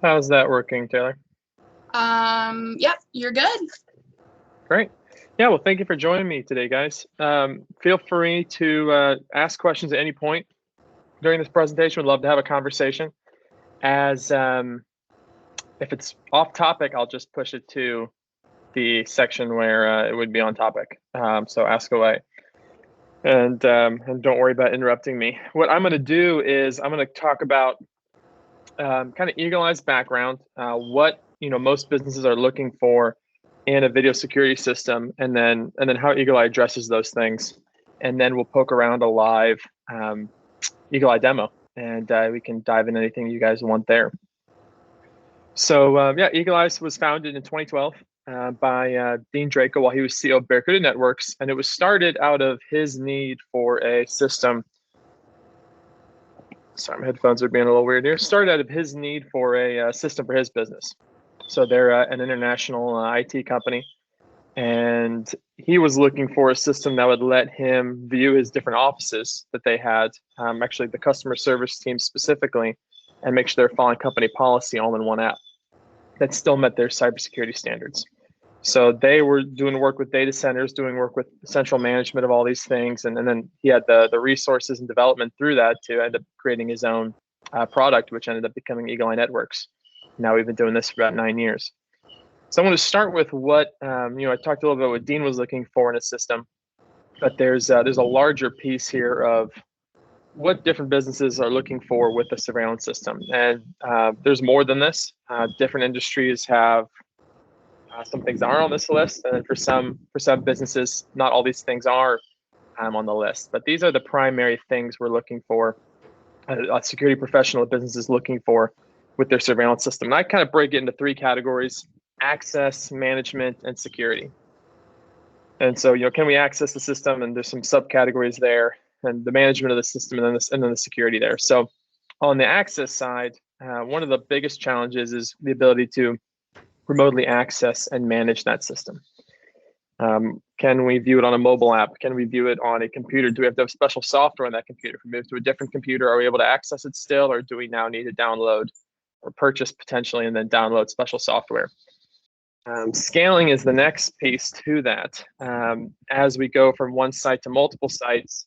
How's that working, Taylor? Yep, you're good. Great. Yeah, well, thank you for joining me today, guys. Feel free to ask questions at any point during this presentation. We'd love to have a conversation. As if it's off topic, I'll just push it to the section where it would be on topic. So ask away, and don't worry about interrupting me. What I'm going to do is I'm going to talk about kind of Eagle Eye's background, what most businesses are looking for in a video security system, and then how Eagle Eye addresses those things, and then we'll poke around a live Eagle Eye demo, and we can dive into anything you guys want there. So yeah, Eagle Eye was founded in 2012 by Dean Draco while he was CEO of Barracuda Networks, and it was started out of his need for a system. Sorry, my headphones are being a little weird here. Started out of his need for a system for his business. So they're an international IT company, and he was looking for a system that would let him view his different offices that they had, actually the customer service team specifically, and make sure they're following company policy all in one app that still met their cybersecurity standards. So they were doing work with data centers, doing work with central management of all these things, and then he had the resources and development through that to end up creating his own product, which ended up becoming Eagle Eye Networks. Now we've been doing this for about 9 years. So I want to start with what I talked a little bit about what Dean was looking for in a system, but there's a larger piece here of what different businesses are looking for with the surveillance system, and there's more than this. Different industries have some things that aren't on this list, and for some businesses, not all these things are on the list. But these are the primary things we're looking for. A security professional at business is looking for with their surveillance system. And I kind of break it into three categories: access, management, and security. And so, can we access the system? And there's some subcategories there, and the management of the system, and then the security there. So on the access side, one of the biggest challenges is the ability to remotely access and manage that system. Can we view it on a mobile app? Can we view it on a computer? Do we have to have special software on that computer? If we move to a different computer, are we able to access it still, or do we now need to download or purchase potentially and then download special software? Scaling is the next piece to that. As we go from one site to multiple sites,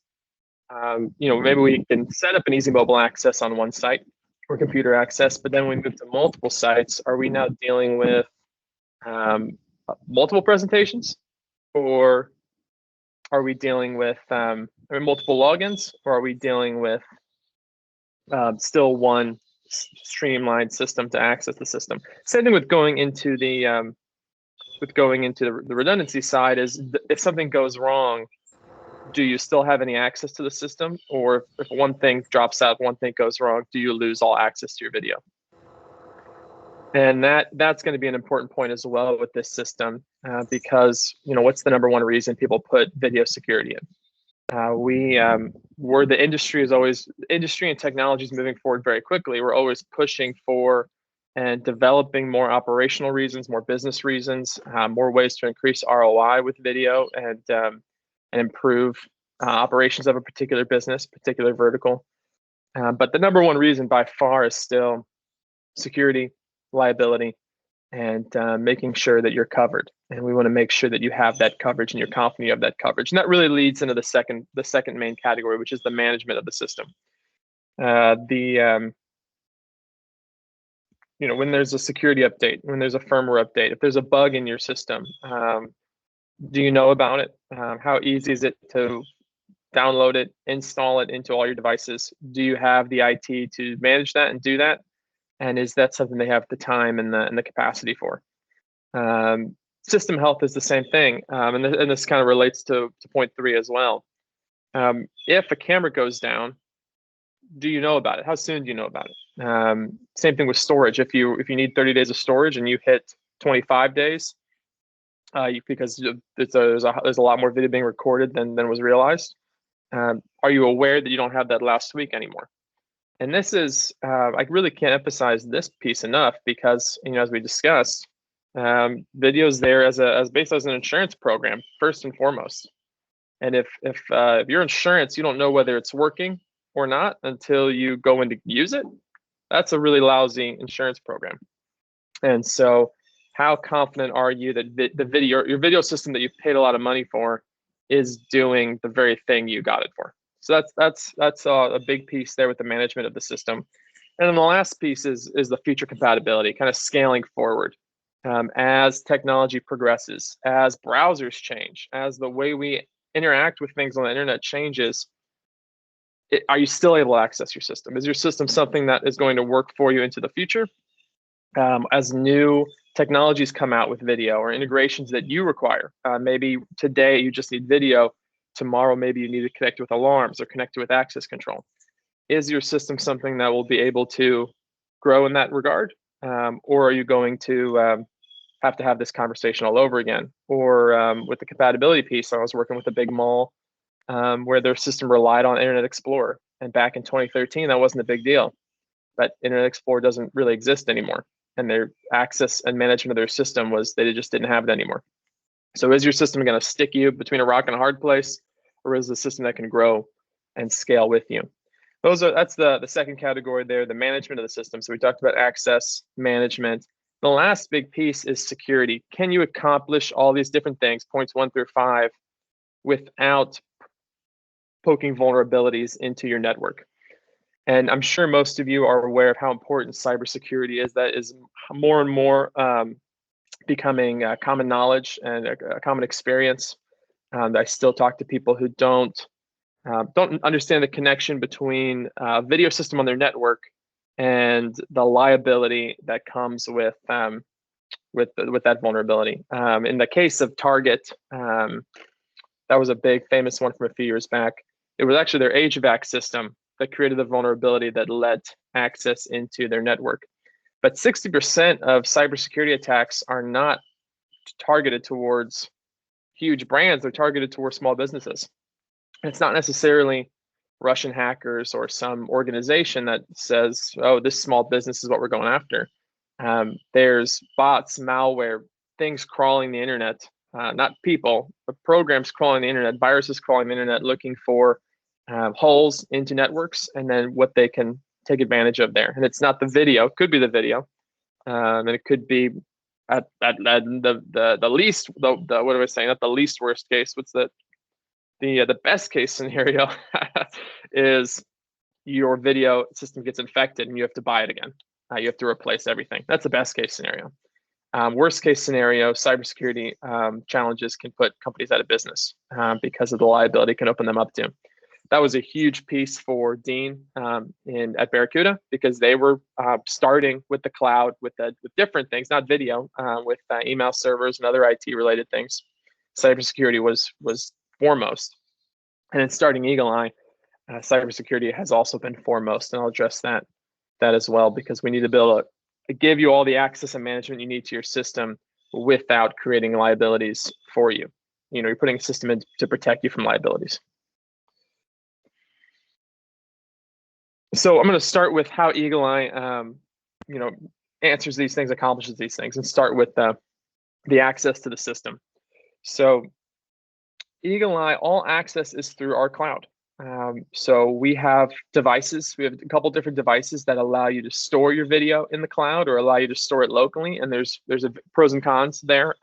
maybe we can set up an easy mobile access on one site or computer access, but then when we move to multiple sites, are we now dealing with multiple presentations, or are we dealing with multiple logins, or are we dealing with still one streamlined system to access the system? Same thing with going into the redundancy side is if something goes wrong, do you still have any access to the system? Or if one thing drops out, one thing goes wrong, do you lose all access to your video? And that's going to be an important point as well with this system, because what's the number one reason people put video security in? Where the industry and technology is moving forward very quickly. We're always pushing for and developing more operational reasons, more business reasons, more ways to increase ROI with video and improve operations of a particular business, particular vertical. But the number one reason by far is still security, liability, and making sure that you're covered. And we want to make sure that you have that coverage and you're confident you have that coverage. And that really leads into the second main category, which is the management of the system. When there's a security update, when there's a firmware update, if there's a bug in your system, do you know about it? How easy is it to download it, install it into all your devices? Do you have the IT to manage that and do that? And is that something they have the time and the capacity for? System health is the same thing, and this kind of relates to point 3 as well. If a camera goes down, do you know about it? How soon do you know about it? Same thing with storage. If you need 30 days of storage and you hit 25 days, because there's a lot more video being recorded than was realized, are you aware that you don't have that last week anymore? And this is, I really can't emphasize this piece enough, because as we discussed, video is there as basically as an insurance program first and foremost. And if your insurance, you don't know whether it's working or not until you go in to use it, that's a really lousy insurance program. And so how confident are you that your video system that you've paid a lot of money for is doing the very thing you got it for? So that's a big piece there with the management of the system. And then the last piece is the feature compatibility, kind of scaling forward. As technology progresses, as browsers change, as the way we interact with things on the internet changes, are you still able to access your system? Is your system something that is going to work for you into the future? As new technologies come out with video or integrations that you require, maybe today you just need video, tomorrow maybe you need to connect with alarms or connect with access control. Is your system something that will be able to grow in that regard? Or are you going to have to have this conversation all over again? Or with the compatibility piece, I was working with a big mall where their system relied on Internet Explorer. And back in 2013, that wasn't a big deal. But Internet Explorer doesn't really exist anymore. And their access and management of their system was they just didn't have it anymore. So is your system going to stick you between a rock and a hard place? Or is it a system that can grow and scale with you? That's the second category there, the management of the system. So we talked about access management. The last big piece is security. Can you accomplish all these different things, points 1 through 5, without poking vulnerabilities into your network? And I'm sure most of you are aware of how important cybersecurity is. That is more and more becoming common knowledge and a common experience. I still talk to people who don't understand the connection between a video system on their network and the liability that comes with that vulnerability. In the case of Target, that was a big famous one from a few years back. It was actually their HVAC system that created the vulnerability that let access into their network. But 60% of cybersecurity attacks are not targeted towards huge brands, they're targeted towards small businesses. It's not necessarily Russian hackers or some organization that says, oh, this small business is what we're going after. There's bots, malware, things crawling the internet, not people, but programs crawling the internet, viruses crawling the internet, looking for holes into networks and then what they can take advantage of there. And it's not the video, it could be the video, and it could be at the least, what do I say? Not the least worst case. What's the best case scenario is your video system gets infected and you have to buy it again. You have to replace everything. That's the best case scenario. Worst case scenario, cybersecurity challenges can put companies out of business because of the liability can open them up to. That was a huge piece for Dean at Barracuda because they were starting with the cloud with different things, not video, with email servers and other IT related things. Cybersecurity was foremost. And in starting Eagle Eye, cybersecurity has also been foremost, and I'll address that as well because we need to be able to give you all the access and management you need to your system without creating liabilities for you. You're putting a system in to protect you from liabilities. So I'm going to start with how Eagle Eye, answers these things, accomplishes these things, and start with the access to the system. So Eagle Eye, all access is through our cloud. So we have devices. We have a couple different devices that allow you to store your video in the cloud or allow you to store it locally. And there's a pros and cons there.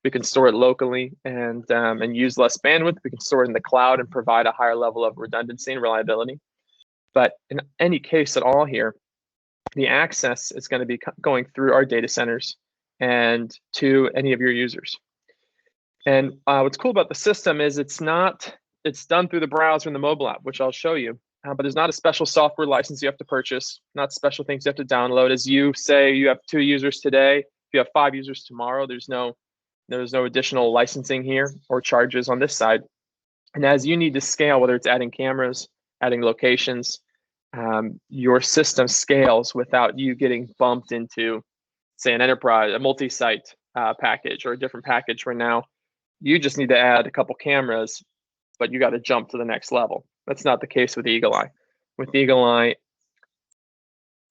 We can store it locally and use less bandwidth. We can store it in the cloud and provide a higher level of redundancy and reliability. But in any case at all here, the access is going to be going through our data centers and to any of your users. And what's cool about the system is it's done through the browser and the mobile app, which I'll show you. But there's not a special software license you have to purchase, not special things you have to download. As you say, you have 2 users today. If you have 5 users tomorrow, there's no additional licensing here or charges on this side. And as you need to scale, whether it's adding cameras, adding locations, your system scales without you getting bumped into, say, an enterprise, a multi-site package or a different package where now you just need to add a couple cameras, but you got to jump to the next level. That's not the case with Eagle Eye. With Eagle Eye,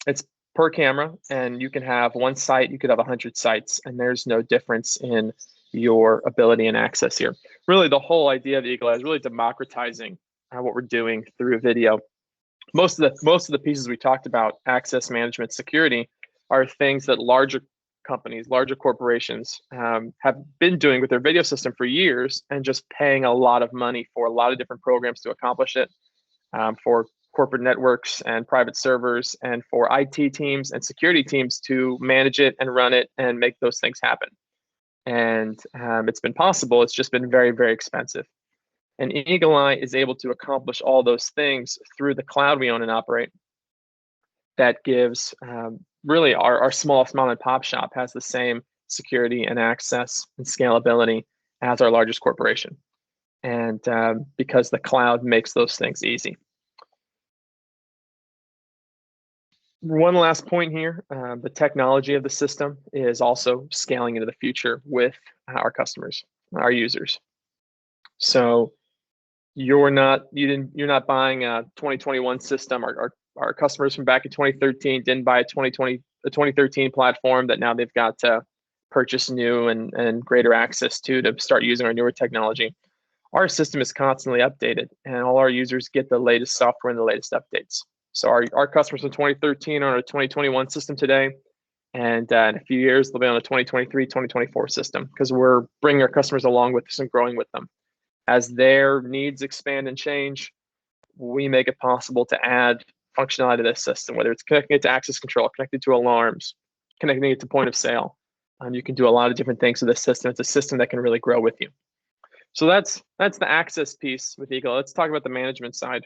it's per camera, and you can have one site, you could have 100 sites, and there's no difference in your ability and access here. Really, the whole idea of Eagle Eye is really democratizing what we're doing through video most of the pieces we talked about, access management, security, are things that larger companies, larger corporations have been doing with their video system for years, and just paying a lot of money for a lot of different programs to accomplish it, for corporate networks and private servers, and for IT teams and security teams to manage it and run it and make those things happen. And it's been possible. It's just been very, very expensive. And Eagle Eye is able to accomplish all those things through the cloud we own and operate. That gives really our smallest mom and pop shop has the same security and access and scalability as our largest corporation. And because the cloud makes those things easy. One last point here, the technology of the system is also scaling into the future with our customers, our users. So you're not buying a 2021 system. Our customers from back in 2013 didn't buy a 2013 platform that now they've got to purchase new and greater access to start using our newer technology. Our system is constantly updated, and all our users get the latest software and the latest updates. So our customers in 2013 are on a 2021 system today, and in a few years they'll be on a 2023, 2024 system, because we're bringing our customers along with us and growing with them. As their needs expand and change, we make it possible to add functionality to this system, whether it's connecting it to access control, connected to alarms, connecting it to point of sale. You can do a lot of different things with this system. It's a system that can really grow with you. So that's the access piece with Eagle. Let's talk about the management side.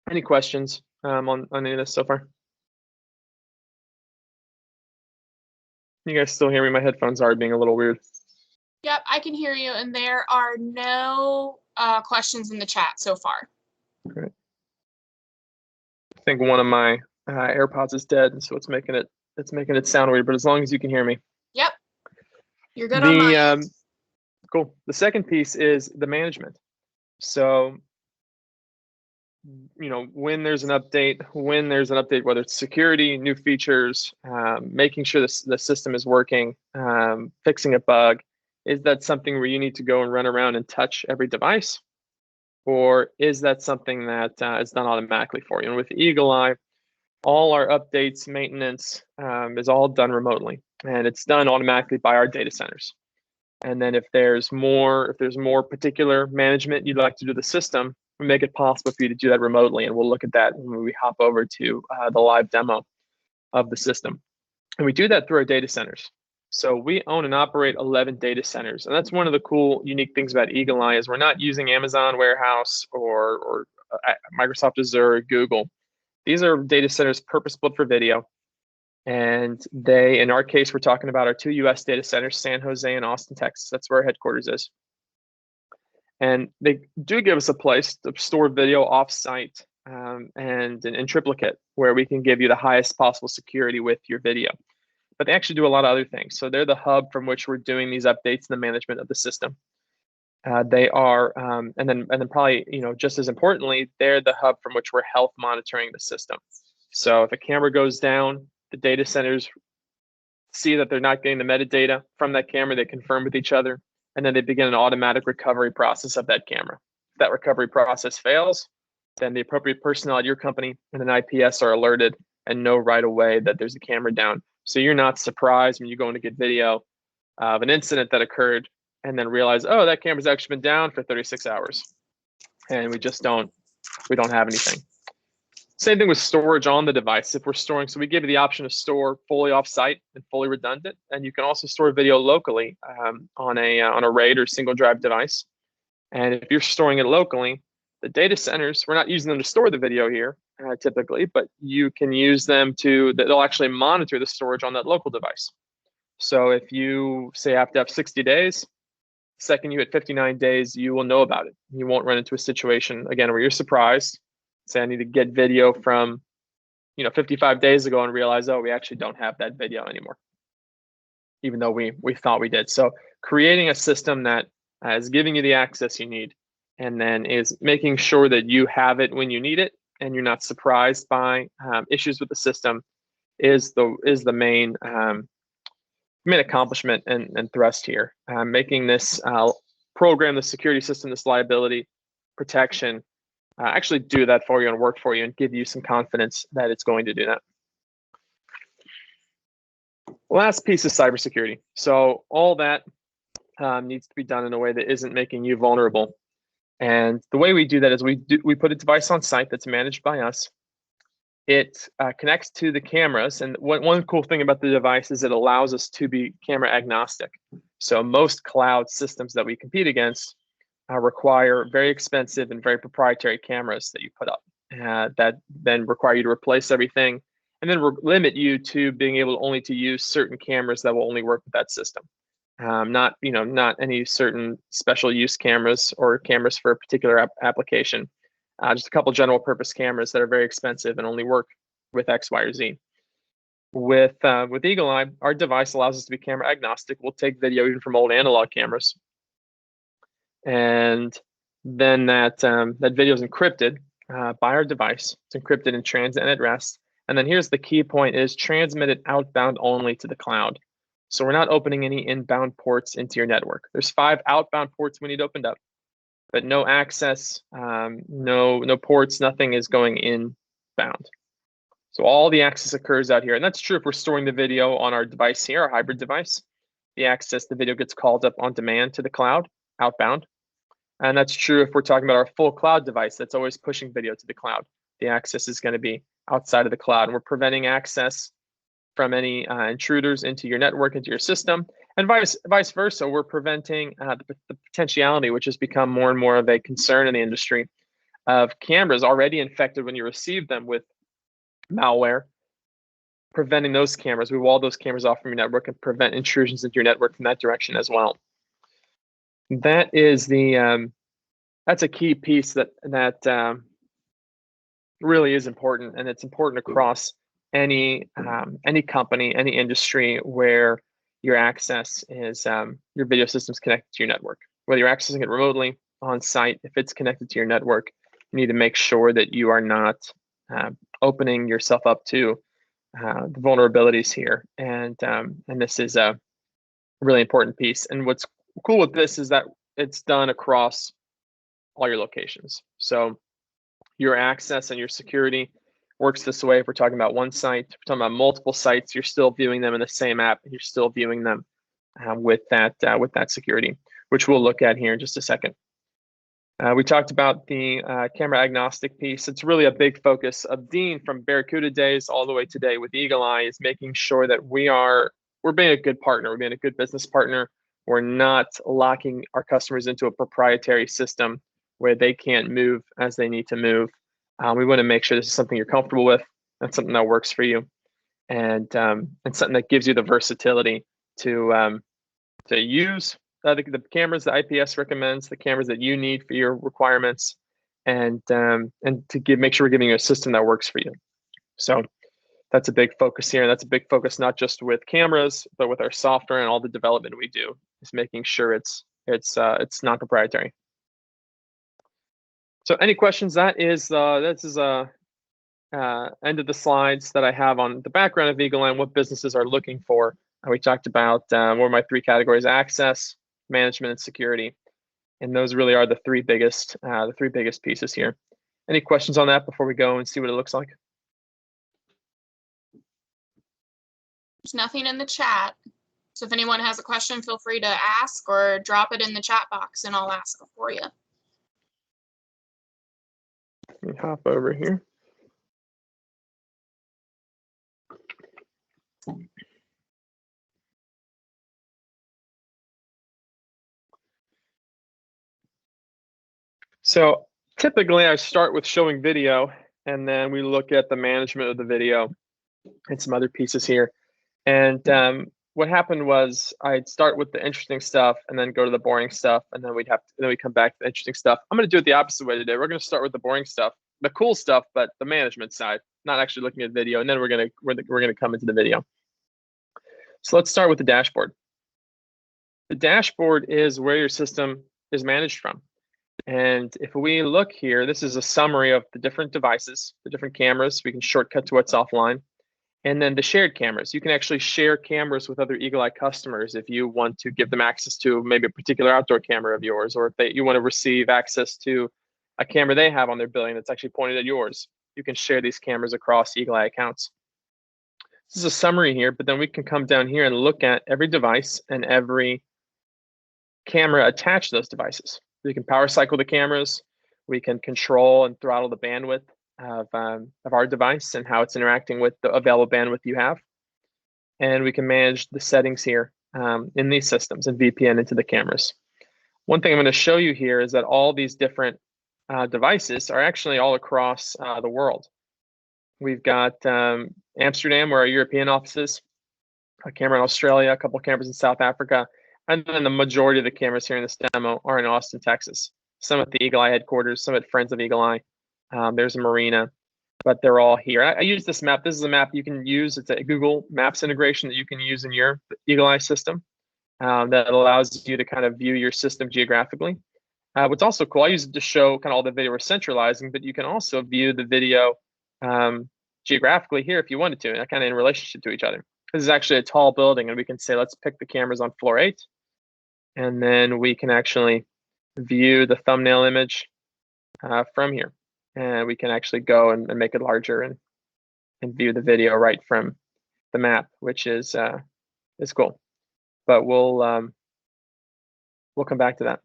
Any questions on any of this so far? You guys still hear me? My headphones are being a little weird. Yep, I can hear you, and there are no questions in the chat so far. Great. I think one of my AirPods is dead, so it's making it sound weird. But as long as you can hear me. Yep, you're good on my end. Cool. The second piece is the management. So, when there's an update, whether it's security, new features, making sure the system is working, fixing a bug, is that something where you need to go and run around and touch every device? Or is that something that is done automatically for you? And with Eagle Eye, all our updates, maintenance is all done remotely, and it's done automatically by our data centers. And then if there's more particular management you'd like to do the system, we make it possible for you to do that remotely, and we'll look at that when we hop over to the live demo of the system. And we do that through our data centers. So we own and operate 11 data centers, and that's one of the cool, unique things about Eagle Eye is we're not using Amazon Warehouse or Microsoft Azure or Google. These are data centers purpose-built for video. And in our case, we're talking about our two US data centers, San Jose and Austin, Texas. That's where our headquarters is. And they do give us a place to store video offsite and in triplicate, where we can give you the highest possible security with your video. But they actually do a lot of other things. So they're the hub from which we're doing these updates and the management of the system. They are, and then probably, just as importantly, they're the hub from which we're health monitoring the system. So if a camera goes down, the data centers see that they're not getting the metadata from that camera. They confirm with each other, and then they begin an automatic recovery process of that camera. If that recovery process fails, then the appropriate personnel at your company and an IPS are alerted and know right away that there's a camera down. So you're not surprised when you go in to get video of an incident that occurred and then realize, oh, that camera's actually been down for 36 hours. And we don't have anything. Same thing with storage on the device. If we're storing, so we give you the option to store fully offsite and fully redundant, and you can also store video locally on a RAID or single drive device. And if you're storing it locally, the data centers, we're not using them to store the video here typically, but you can use them they'll actually monitor the storage on that local device. So if you say have to have 60 days, the second you hit 59 days, you will know about it. You won't run into a situation again where you're surprised. Say I need to get video from 55 days ago and realize, oh, we actually don't have that video anymore, even though we thought we did. So creating a system that is giving you the access you need, and then is making sure that you have it when you need it and you're not surprised by issues with the system is the main accomplishment and thrust here. Making this program, the security system, this liability protection, actually do that for you and work for you and give you some confidence that it's going to do that. Last piece is cybersecurity. So all that needs to be done in a way that isn't making you vulnerable. And the way we do that is we put a device on site that's managed by us. It connects to the cameras, and one cool thing about the device is it allows us to be camera agnostic. So most cloud systems that we compete against require very expensive and very proprietary cameras that you put up that then require you to replace everything, and then limit you to being able only to use certain cameras that will only work with that system. Not any certain special use cameras or cameras for a particular application. Just a couple general purpose cameras that are very expensive and only work with X, Y, or Z. With Eagle Eye, our device allows us to be camera agnostic. We'll take video even from old analog cameras, and then that video is encrypted by our device. It's encrypted in transit and at rest. And then here's the key point: is transmitted outbound only to the cloud. So we're not opening any inbound ports into your network. There's 5 outbound ports we need opened up, but no access, no ports, nothing is going inbound. So all the access occurs out here. And that's true if we're storing the video on our device here, our hybrid device. The video gets called up on demand to the cloud, outbound. And that's true if we're talking about our full cloud device that's always pushing video to the cloud. The access is going to be outside of the cloud. And we're preventing access from any intruders into your network, into your system, and vice versa. We're preventing the potentiality, which has become more and more of a concern in the industry, of cameras already infected when you receive them with malware. Preventing those cameras, we wall those cameras off from your network and prevent intrusions into your network from that direction as well. That is that's a key piece that really is important, and it's important across any company, any industry where your access is your video system's connected to your network. Whether you're accessing it remotely, on site, if it's connected to your network, you need to make sure that you are not opening yourself up to the vulnerabilities here. And this is a really important piece. And what's cool with this is that it's done across all your locations. So your access and your security works this way. If we're talking about one site, if we're talking about multiple sites, you're still viewing them in the same app, and you're still viewing them with that security, which we'll look at here in just a second. We talked about the camera agnostic piece. It's really a big focus of Dean from Barracuda days all the way today with Eagle Eye, is making sure that we're being a good partner. We're being a good business partner. We're not locking our customers into a proprietary system where they can't move as they need to move. We want to make sure this is something you're comfortable with, and something that works for you, and something that gives you the versatility to use the cameras that IPS recommends, the cameras that you need for your requirements, and to make sure we're giving you a system that works for you. So that's a big focus here, and that's a big focus not just with cameras, but with our software and all the development we do, is making sure it's non-proprietary. So any questions? This is end of the slides that I have on the background of Eagle Eye and what businesses are looking for. We talked about what are my 3 categories: access, management, and security. And those really are the three biggest pieces here. Any questions on that before we go and see what it looks like? There's nothing in the chat. So if anyone has a question, feel free to ask or drop it in the chat box and I'll ask it for you. Let me hop over here. So typically I start with showing video, and then we look at the management of the video and some other pieces here. And what happened was I'd start with the interesting stuff and then go to the boring stuff, and then we'd come back to the interesting stuff. I'm going to do it the opposite way today. We're going to start with the boring stuff, the cool stuff, but the management side, not actually looking at video, and then we're going to come into the video. So let's start with the dashboard. The dashboard is where your system is managed from. And if we look here, this is a summary of the different devices, the different cameras. We can shortcut to what's offline. And then the shared cameras. You can actually share cameras with other Eagle Eye customers if you want to give them access to maybe a particular outdoor camera of yours, or if you want to receive access to a camera they have on their building that's actually pointed at yours. You can share these cameras across Eagle Eye accounts. This is a summary here, but then we can come down here and look at every device and every camera attached to those devices. We can power cycle the cameras. We can control and throttle the bandwidth of our device and how it's interacting with the available bandwidth you have. And we can manage the settings here in these systems and VPN into the cameras. One thing I'm going to show you here is that all these different devices are actually all across the world. We've got Amsterdam, where our European office is, a camera in Australia, a couple of cameras in South Africa, and then the majority of the cameras here in this demo are in Austin, Texas. Some at the Eagle Eye headquarters, some at Friends of Eagle Eye. There's a marina, but they're all here. I use this map. This is a map you can use. It's a Google Maps integration that you can use in your Eagle Eye system that allows you to kind of view your system geographically. What's also cool, I use it to show kind of all the video we're centralizing, but you can also view the video geographically here if you wanted to, and kind of in relationship to each other. This is actually a tall building, and we can say, let's pick the cameras on floor 8, and then we can actually view the thumbnail image from here. And we can actually go and make it larger and view the video right from the map, which is cool. But we'll come back to that.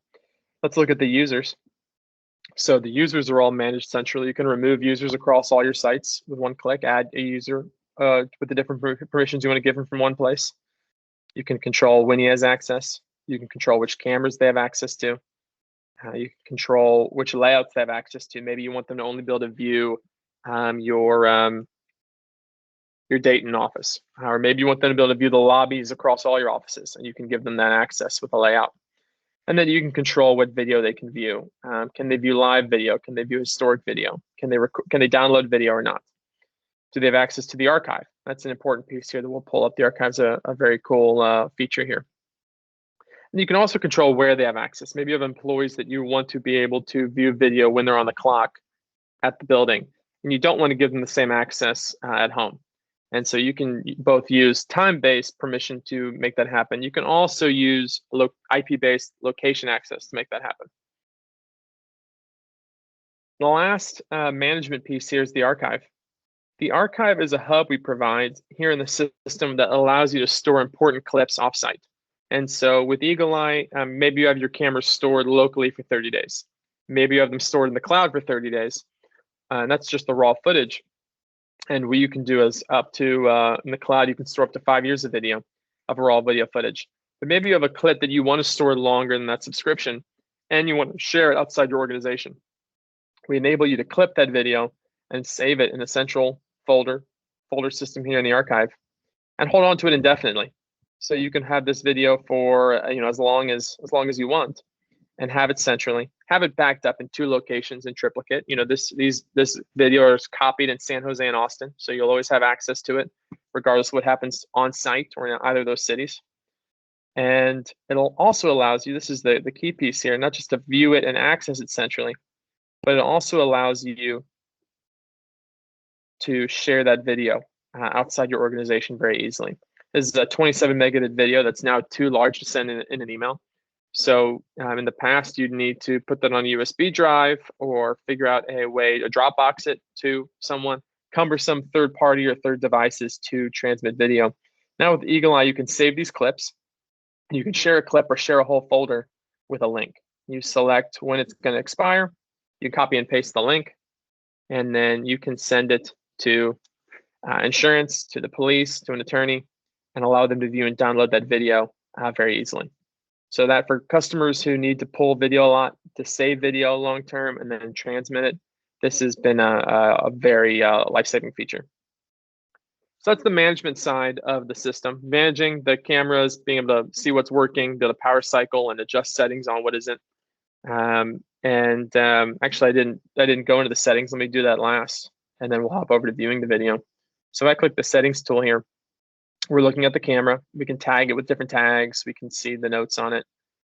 Let's look at the users. So the users are all managed centrally. You can remove users across all your sites with one click, add a user with the different permissions you want to give them from one place. You can control when he has access. You can control which cameras they have access to. You can control which layouts they have access to. Maybe you want them to only be able to view your Dayton office, or maybe you want them to be able to view the lobbies across all your offices, and you can give them that access with a layout. And then you can control what video they can view. Can they view live video? Can they view historic video? Can they download video or not? Do they have access to the archive? That's an important piece here that we'll pull up. The archive's a very cool feature here. And you can also control where they have access. Maybe you have employees that you want to be able to view video when they're on the clock at the building, and you don't want to give them the same access at home. And so you can both use time-based permission to make that happen. You can also use IP-based location access to make that happen. The last management piece here is the archive. The archive is a hub we provide here in the system that allows you to store important clips offsite. And so with Eagle Eye, maybe you have your cameras stored locally for 30 days. Maybe you have them stored in the cloud for 30 days. And that's just the raw footage. And what you can do is up to, in the cloud, you can store up to 5 years of video, of raw video footage. But maybe you have a clip that you want to store longer than that subscription, and you want to share it outside your organization. We enable you to clip that video and save it in a central folder system here in the archive, and hold on to it indefinitely. So you can have this video for as long as you want, and have it centrally, have it backed up in 2 locations in triplicate. This video is copied in San Jose and Austin, so you'll always have access to it, regardless of what happens on site or in either of those cities. And it'll also allows you, this is the key piece here, not just to view it and access it centrally, but it also allows you to share that video outside your organization very easily. This is a 27 megabit video that's now too large to send in an email. So in the past, you'd need to put that on a USB drive or figure out a way to Dropbox it to someone, cumbersome third party or third devices to transmit video. Now with Eagle Eye, you can save these clips. You can share a clip or share a whole folder with a link. You select when it's going to expire. You copy and paste the link, and then you can send it to insurance, to the police, to an attorney, and allow them to view and download that video very easily. So that for customers who need to pull video a lot, to save video long-term and then transmit it, this has been a very life-saving feature. So that's the management side of the system, managing the cameras, being able to see what's working, be able to power cycle and adjust settings on what isn't. Actually, I didn't go into the settings. Let me do that last, and then we'll hop over to viewing the video. So if I click the settings tool here, we're looking at the camera. We can tag it with different tags. We can see the notes on it.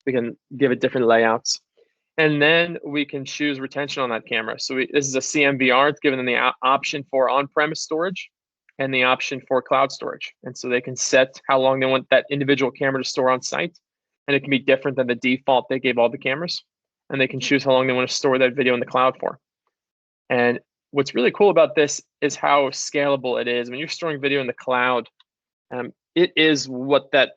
We can give it different layouts. And then we can choose retention on that camera. So this is a CMVR. It's given them the option for on-premise storage and the option for cloud storage. And so they can set how long they want that individual camera to store on site. And it can be different than the default they gave all the cameras. and they can choose how long they want to store that video in the cloud for. And what's really cool about this is how scalable it is. When you're storing video in the cloud, it is what that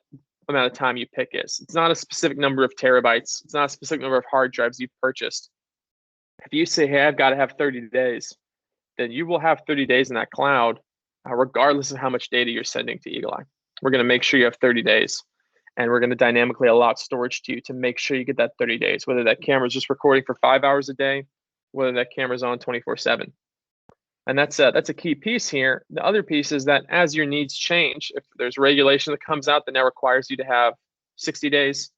amount of time you pick is. It's not a specific number of terabytes. It's not a specific number of hard drives you've purchased. If you say, hey, I've got to have 30 days, then you will have 30 days in that cloud, regardless of how much data you're sending to Eagle Eye. We're going to make sure you have 30 days, and we're going to dynamically allot storage to you to make sure you get that 30 days, whether that camera is just recording for 5 hours a day, whether that camera's on 24/7. And that's a key piece here. The other piece is that as your needs change, if there's regulation that comes out that now requires you to have 60 days,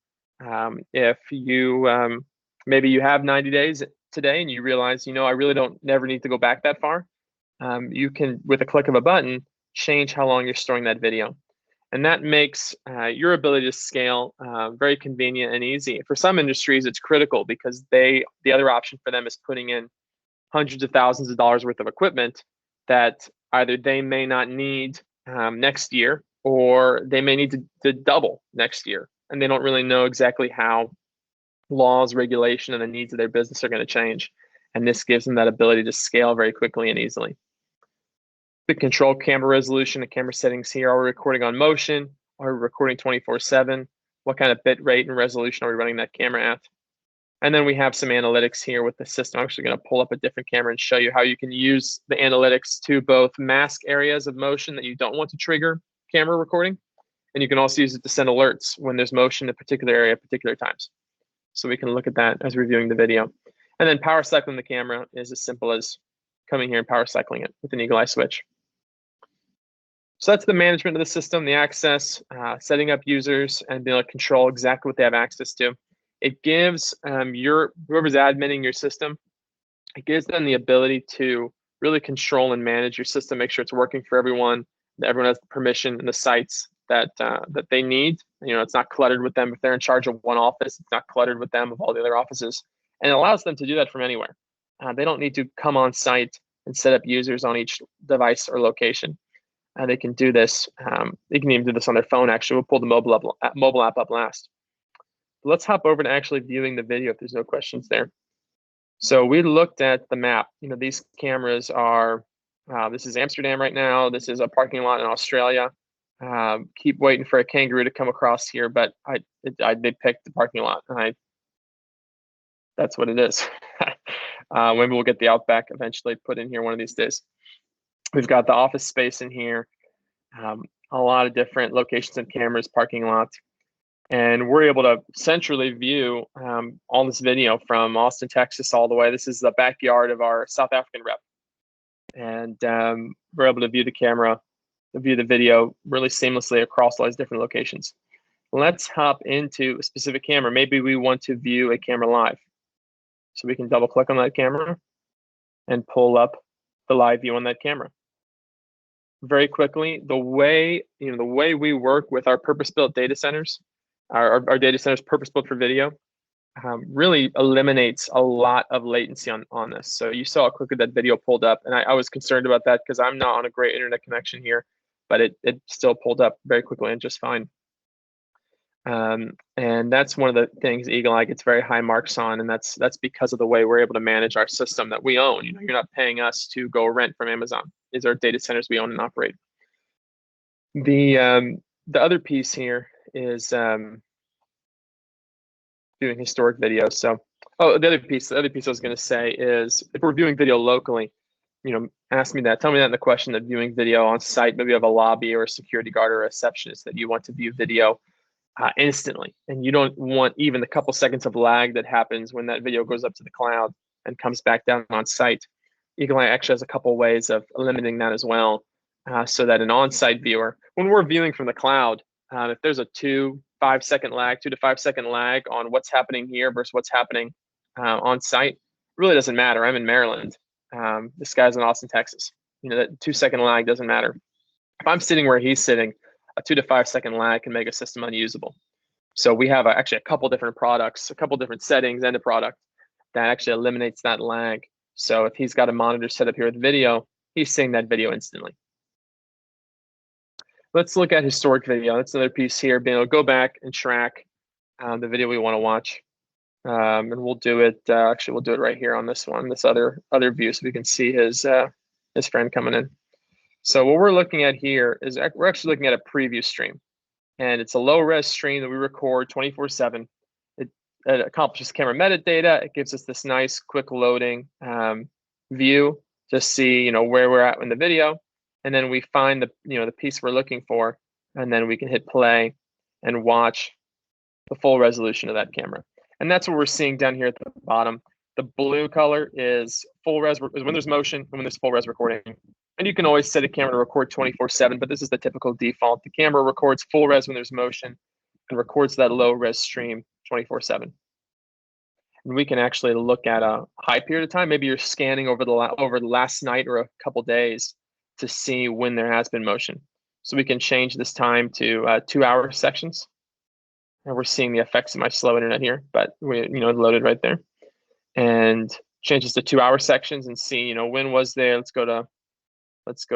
if you maybe you have 90 days today and you realize, I really don't never need to go back that far, you can, with a click of a button, change how long you're storing that video. And that makes your ability to scale very convenient and easy. For some industries, it's critical because the other option for them is putting in hundreds of thousands of dollars worth of equipment that either they may not need next year, or they may need to double next year. And they don't really know exactly how laws, regulation, and the needs of their business are going to change. And this gives them that ability to scale very quickly and easily. The control camera resolution and camera settings here. Are we recording on motion? Are we recording 24/7? What kind of bit rate and resolution are we running that camera at? And then we have some analytics here with the system. I'm actually going to pull up a different camera and show you how you can use the analytics to both mask areas of motion that you don't want to trigger camera recording. And you can also use it to send alerts when there's motion in a particular area at particular times. So we can look at that as reviewing the video. And then power cycling the camera is as simple as coming here and power cycling it with an Eagle Eye switch. So that's the management of the system, the access, setting up users, and being able to control exactly what they have access to. It gives whoever's adminning your system, it gives them the ability to really control and manage your system, make sure it's working for everyone, that everyone has the permission and the sites that they need. It's not cluttered with them. If they're in charge of one office, it's not cluttered with them of all the other offices. And it allows them to do that from anywhere. They don't need to come on site and set up users on each device or location. They can do this. They can even do this on their phone, actually. We'll pull the mobile app up last. Let's hop over to actually viewing the video if there's no questions there. So we looked at the map. These cameras are, this is Amsterdam right now. This is a parking lot in Australia. Keep waiting for a kangaroo to come across here, but they picked the parking lot, and that's what it is. Maybe we'll get the Outback eventually put in here one of these days. We've got the office space in here, a lot of different locations and cameras, parking lot. And we're able to centrally view all this video from Austin, Texas, all the way. This is the backyard of our South African rep. And we're able to view the video really seamlessly across all these different locations. Let's hop into a specific camera. Maybe we want to view a camera live. So we can double click on that camera and pull up the live view on that camera. Very quickly, the way we work with our purpose-built data centers, our data centers purpose-built for video, really eliminates a lot of latency on this. So you saw how quickly that video pulled up, and I was concerned about that because I'm not on a great internet connection here, but it still pulled up very quickly and just fine. And that's one of the things Eagle Eye gets very high marks on, and that's because of the way we're able to manage our system that we own. You're not paying us to go rent from Amazon. These are data centers we own and operate. The other piece here is doing historic video. So, the other piece I was going to say is if we're viewing video locally, ask me that. Tell me that in the question that viewing video on site, maybe you have a lobby or a security guard or a receptionist that you want to view video instantly, and you don't want even the couple seconds of lag that happens when that video goes up to the cloud and comes back down on site. Eagle Eye actually has a couple ways of eliminating that as well, so that an on-site viewer, when we're viewing from the cloud, if there's a 2 to 5 second lag on what's happening here versus what's happening on site, really doesn't matter. I'm in Maryland. This guy's in Austin, Texas. That 2 second lag doesn't matter. If I'm sitting where he's sitting, a 2 to 5 second lag can make a system unusable. So we have actually a couple different products, a couple different settings and a product that actually eliminates that lag. So if he's got a monitor set up here with video, he's seeing that video instantly. Let's look at historic video. That's another piece here, being able to go back and track the video we want to watch. And we'll do it, actually, we'll do it right here on this one, this other view, so we can see his friend coming in. So what we're looking at here is we're actually looking at a preview stream, and it's a low res stream that we record 24/7. It accomplishes camera metadata. It gives us this nice quick loading view to see, where we're at in the video, and then we find the piece we're looking for, and then we can hit play and watch the full resolution of that camera. And that's what we're seeing down here at the bottom. The blue color is full res, is when there's motion and when there's full res recording. And you can always set a camera to record 24/7, but this is the typical default. The camera records full res when there's motion and records that low res stream 24/7. And we can actually look at a high period of time. Maybe you're scanning over the last night or a couple days to see when there has been motion. So we can change this time to 2-hour sections. And we're seeing the effects of my slow internet here, but we loaded right there. And changes to 2-hour sections and see, when was there. Let's go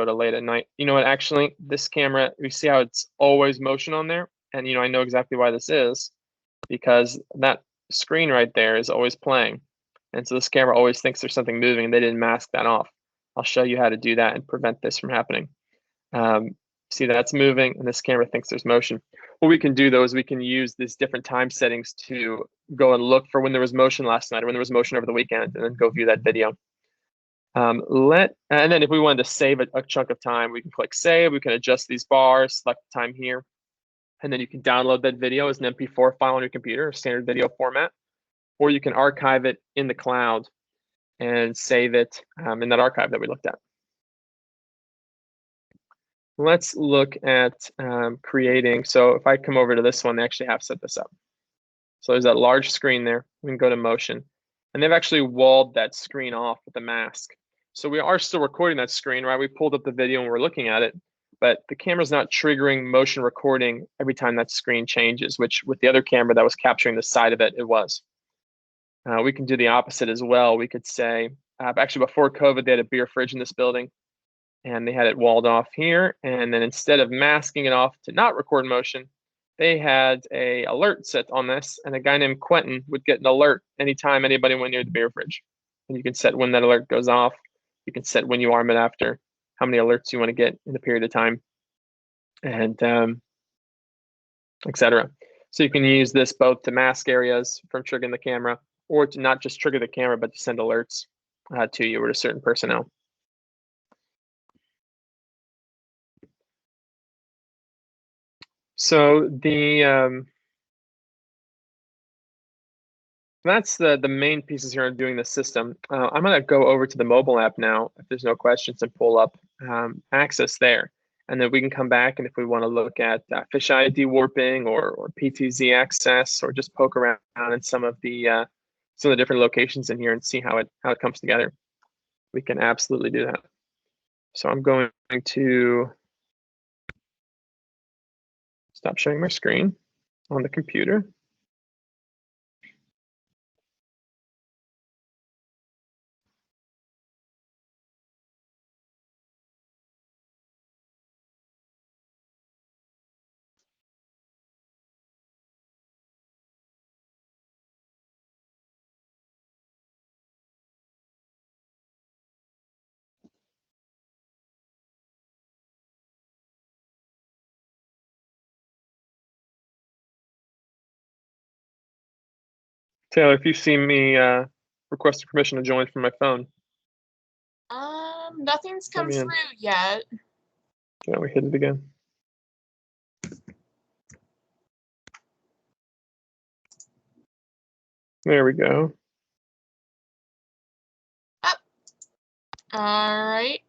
to late at night. You know what? Actually, this camera, you see how it's always motion on there, and I know exactly why this is, because that screen right there is always playing, and so this camera always thinks there's something moving, and they didn't mask that off. I'll show you how to do that and prevent this from happening. See, that's moving, and this camera thinks there's motion. What we can do, though, is we can use these different time settings to go and look for when there was motion last night or when there was motion over the weekend, and then go view that video. And then if we wanted to save a chunk of time, we can click save. We can adjust these bars, select the time here, and then you can download that video as an MP4 file on your computer, standard video format, or you can archive it in the cloud and save it in that archive that we looked at. Let's look at creating. So if I come over to this one, they actually have set this up. So there's that large screen there. We can go to motion, and they've actually walled that screen off with a mask. So we are still recording that screen, right? We pulled up the video and we're looking at it, but the camera's not triggering motion recording every time that screen changes, which with the other camera that was capturing the side of it, it was. We can do the opposite as well. We could say, actually before COVID, they had a beer fridge in this building, and they had it walled off here. And then instead of masking it off to not record motion, they had a alert set on this, and a guy named Quentin would get an alert anytime anybody went near the beer fridge. And you can set when that alert goes off. You can set when you arm it after, how many alerts you want to get in a period of time, and etc. So you can use this both to mask areas from triggering the camera, or to not just trigger the camera, but to send alerts to you or to certain personnel. So that's the main pieces here on doing the system. I'm going to go over to the mobile app now, if there's no questions, and pull up access there. And then we can come back, and if we want to look at fish ID warping or PTZ access, or just poke around in some of the different locations in here and see how it comes together, we can absolutely do that. So I'm going to stop sharing my screen on the computer. Taylor, if you see me request permission to join from my phone. Nothing's come through yet. Yeah, we hit it again. There we go. Up. All right.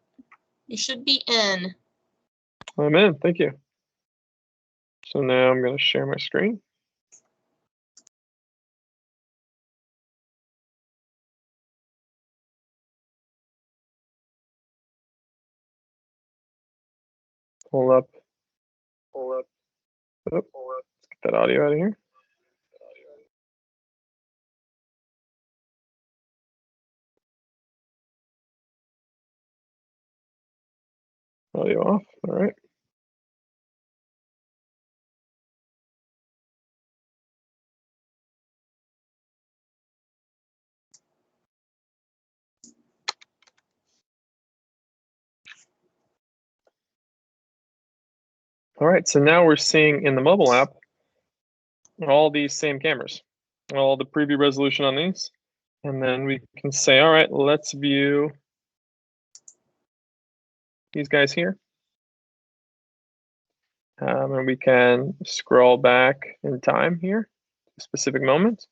You should be in. I'm in. Thank you. So now I'm going to share my screen. Pull up. Oh, let's get that audio out of here. Audio off. All right. All right, so now we're seeing in the mobile app all these same cameras, all the preview resolution on these. And then we can say, all right, let's view these guys here. And we can scroll back in time here, a specific moment,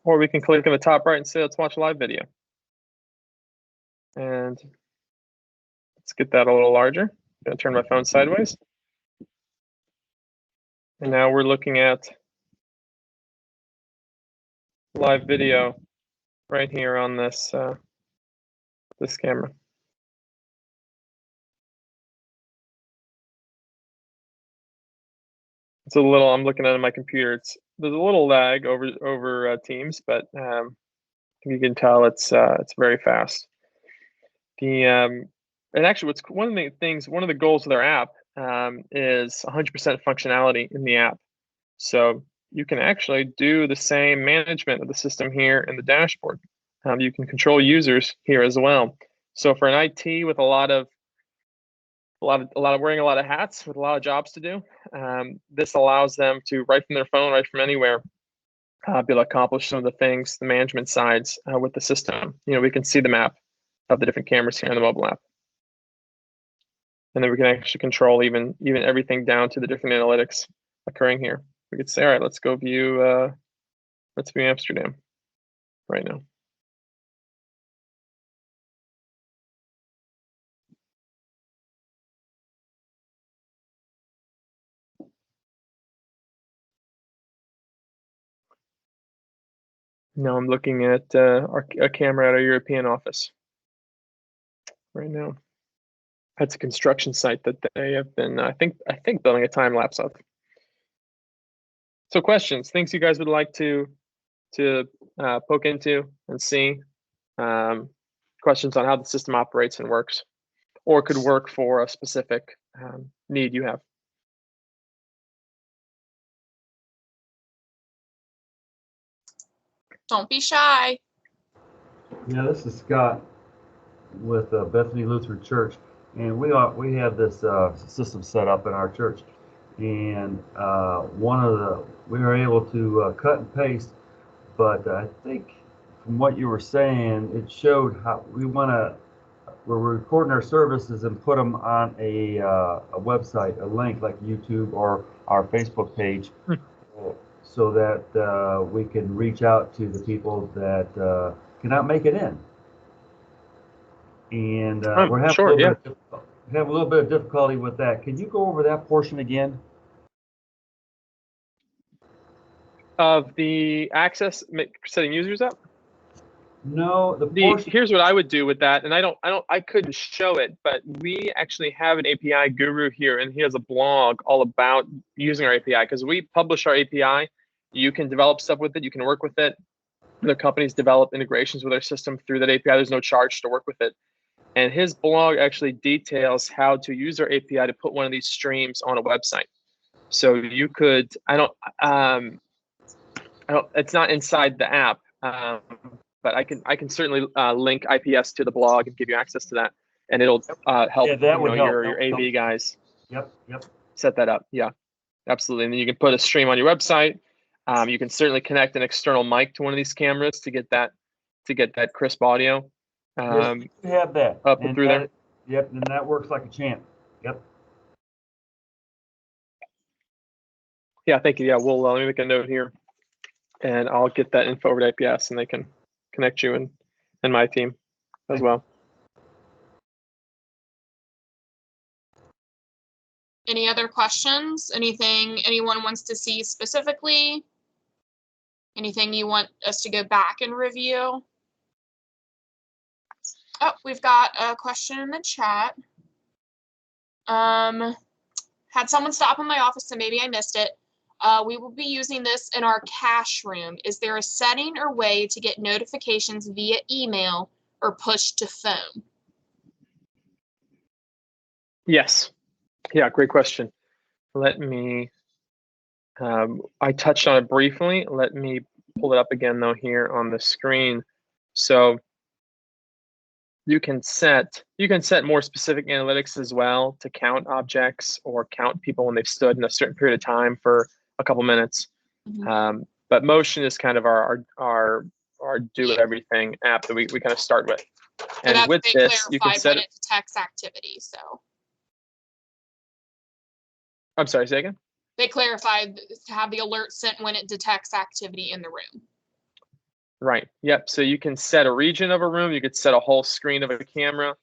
or we can click in the top right and say, let's watch a live video. And let's get that a little larger. I'm gonna turn my phone sideways. And now we're looking at live video right here on this, this camera. It's a little, I'm looking at it on my computer. There's a little lag over Teams, but you can tell it's very fast. And actually, what's one of the goals of their app is 100% functionality in the app. So you can actually do the same management of the system here in the dashboard. You can control users here as well. So for an IT with a lot of wearing a lot of hats with a lot of jobs to do, this allows them to, right from their phone, right from anywhere, be able to accomplish some of the things, the management sides with the system. You know, we can see the map of the different cameras here in the mobile app. And then we can actually control even everything down to the different analytics occurring here. We could say, all right, let's go view, let's view Amsterdam right now. Now I'm looking at a camera at our European office right now. That's a construction site that they have been, I think, building a time lapse of. So questions, things you guys would like to poke into and see, questions on how the system operates and works, or could work for a specific need you have. Don't be shy. Yeah, this is Scott with Bethany Lutheran Church, and we have this system set up in our church, and we were able to cut and paste, but I think from what you were saying, it showed how we're recording our services and put them on a website, a link like YouTube or our Facebook page, so that we can reach out to the people that cannot make it in. And we're having a little bit of difficulty with that. Can you go over that portion again? Of the access, setting users up? No, the portion. Here's what I would do with that, and I couldn't show it, but we actually have an API guru here, and he has a blog all about using our API, because we publish our API. You can develop stuff with it, you can work with it. Other companies develop integrations with our system through that API. There's no charge to work with it. And his blog actually details how to use our API to put one of these streams on a website. So you could, it's not inside the app, but I can certainly link IPS to the blog and give you access to that, and it'll help, your AV guys. Yep. Set that up. Yeah, absolutely. And then you can put a stream on your website. You can certainly connect an external mic to one of these cameras to get that crisp audio. Yes, you have that up and through there. Yep, and that works like a champ. Yep. Yeah, thank you. Yeah, we'll let me make a note here, and I'll get that info over to IPS, and they can connect you and my team as well. Any other questions? Anything anyone wants to see specifically? Anything you want us to go back and review? Oh, we've got a question in the chat. Had someone stop in my office, so maybe I missed it. We will be using this in our cache room. Is there a setting or way to get notifications via email or push to phone? Yes. Yeah, great question. Let me, I touched on it briefly. Let me pull it up again though here on the screen. So you can set more specific analytics as well to count objects or count people when they've stood in a certain period of time for a couple minutes. Mhm. But motion is kind of our do everything app that we kind of start with. But And with they this, you can clarified set when it. it detects activity. So I'm sorry, say again. they clarified to have the alert sent when it detects activity in the room. Right. Yep. So you can set a region of a room. You could set a whole screen of a camera,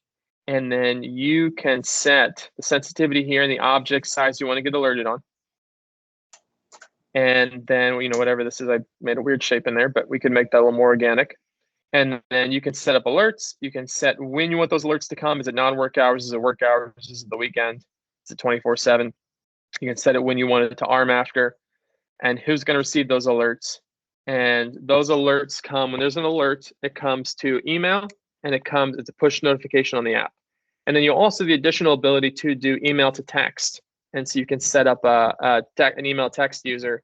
and then you can set the sensitivity here and the object size you want to get alerted on. And then, whatever this is, I made a weird shape in there, but we could make that a little more organic. And then you can set up alerts. You can set when you want those alerts to come. Is it non-work hours? Is it work hours? Is it the weekend? Is it 24/7? You can set it when you want it to arm after, and who's going to receive those alerts. And those alerts come when there's an alert. It comes to email, and it's a push notification on the app. And then you also have the additional ability to do email to text. And so you can set up an email text user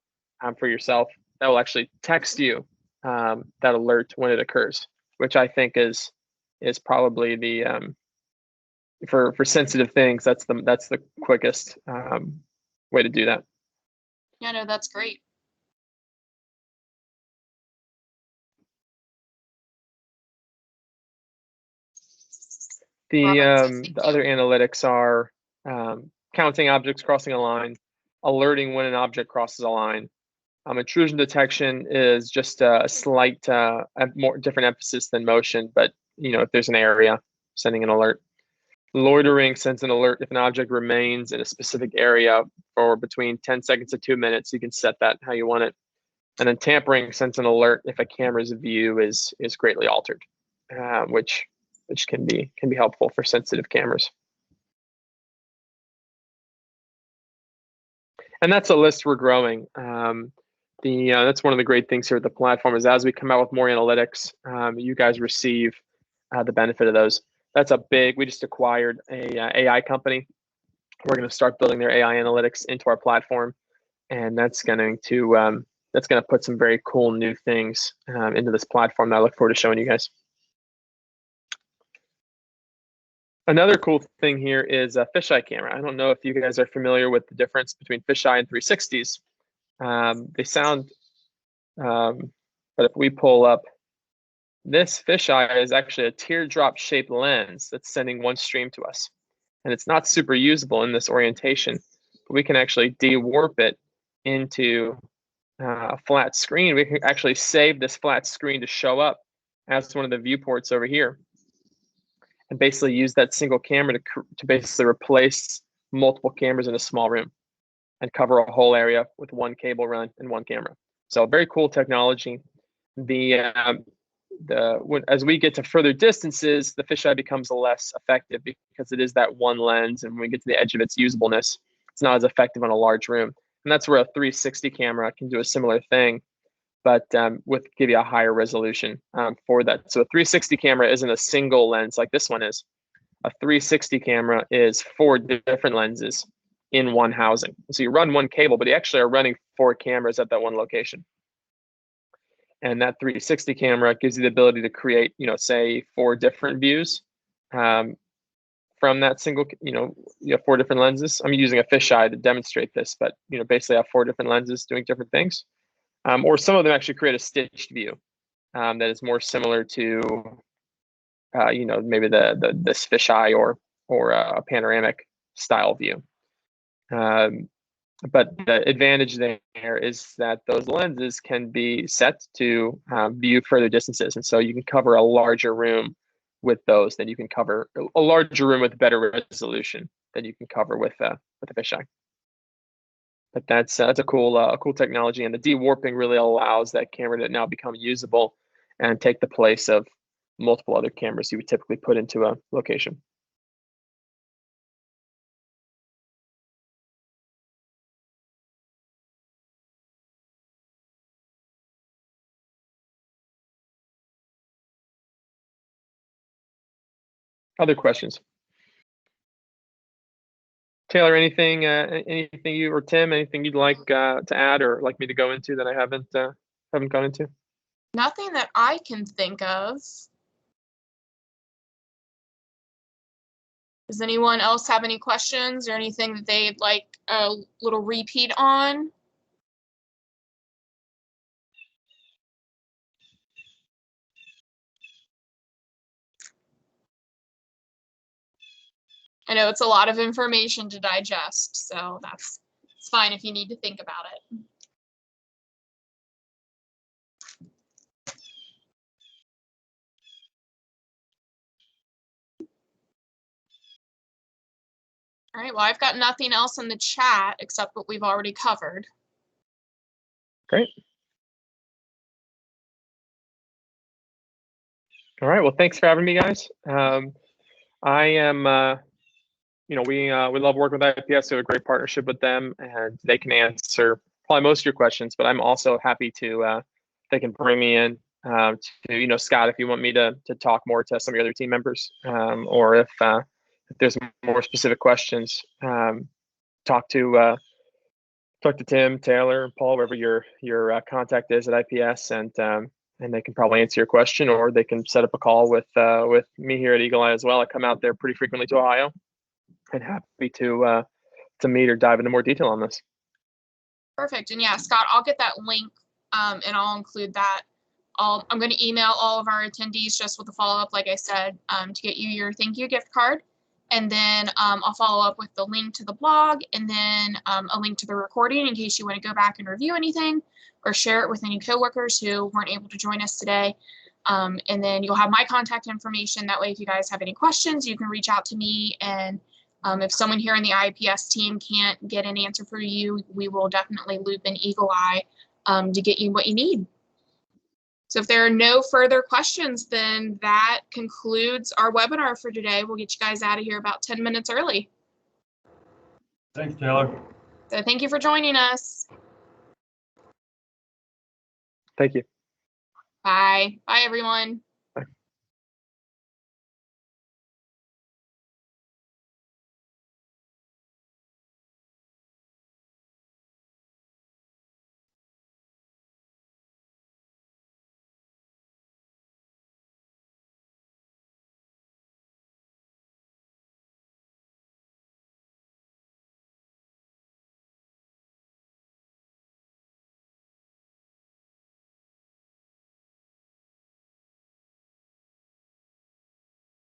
for yourself that will actually text you that alert when it occurs, which I think is probably the for sensitive things. That's the quickest way to do that. Yeah, no, that's great. The Robert says thank other you. analytics are counting objects crossing a line, alerting when an object crosses a line. Intrusion detection is just a slight, more different emphasis than motion, but if there's an area, sending an alert. Loitering sends an alert if an object remains in a specific area for between 10 seconds to 2 minutes. You can set that how you want it. And then tampering sends an alert if a camera's view is greatly altered, which can be helpful for sensitive cameras. And that's a list we're growing. That's one of the great things here at the platform is as we come out with more analytics, you guys receive the benefit of those. That's we just acquired a AI company. We're going to start building their AI analytics into our platform, and that's going to put some very cool new things into this platform that I look forward to showing you guys. Another cool thing here is a fisheye camera. I don't know if you guys are familiar with the difference between fisheye and 360s. They sound, but if we pull up, this fisheye is actually a teardrop shaped lens that's sending one stream to us. And it's not super usable in this orientation, but we can actually de-warp it into a flat screen. We can actually save this flat screen to show up as one of the viewports over here, and basically use that single camera to basically replace multiple cameras in a small room and cover a whole area with one cable run and one camera. So very cool technology. As we get to further distances, the fisheye becomes less effective because it is that one lens, and when we get to the edge of its usableness, it's not as effective on a large room. And that's where a 360 camera can do a similar thing, but give you a higher resolution for that. So a 360 camera isn't a single lens like this one is. A 360 camera is 4 different lenses in one housing. So you run one cable, but you actually are running 4 cameras at that one location. And that 360 camera gives you the ability to create, say 4 different views from that single, you have 4 different lenses. I'm using a fisheye to demonstrate this, but basically I have 4 different lenses doing different things. Or some of them actually create a stitched view that is more similar to, maybe this fisheye or a panoramic style view. But the advantage there is that those lenses can be set to view further distances. And so you can cover a larger room with those than you can cover a larger room with better resolution than you can cover with a fisheye. But that's a cool technology. And the de-warping really allows that camera to now become usable and take the place of multiple other cameras you would typically put into a location. Other questions? Taylor, anything you or Tim, anything you'd like to add or like me to go into that I haven't gone into? Nothing that I can think of. Does anyone else have any questions or anything that they'd like a little repeat on? I know it's a lot of information to digest, so it's fine if you need to think about it. All right, well, I've got nothing else in the chat except what we've already covered. Great. All right. Well, thanks for having me, guys. I am, we love working with IPS. We have a great partnership with them, and they can answer probably most of your questions. But I'm also happy to they can bring me in to Scott, if you want me to talk more to some of your other team members, or if there's more specific questions, talk to Tim, Taylor, Paul, wherever your contact is at IPS, and they can probably answer your question, or they can set up a call with me here at Eagle Eye as well. I come out there pretty frequently to Ohio, and happy to meet or dive into more detail on this. Perfect. And yeah, Scott, I'll get that link and I'll include that. I'm going to email all of our attendees just with a follow-up, like I said, to get you your thank you gift card. And then I'll follow up with the link to the blog, and then a link to the recording in case you want to go back and review anything or share it with any coworkers who weren't able to join us today. And then you'll have my contact information. That way, if you guys have any questions, you can reach out to me. And if someone here in the IPS team can't get an answer for you, we will definitely loop in Eagle Eye to get you what you need. So if there are no further questions, then that concludes our webinar for today. We'll get you guys out of here about 10 minutes early. Thanks, Taylor. So thank you for joining us. Thank you. Bye. Bye, everyone.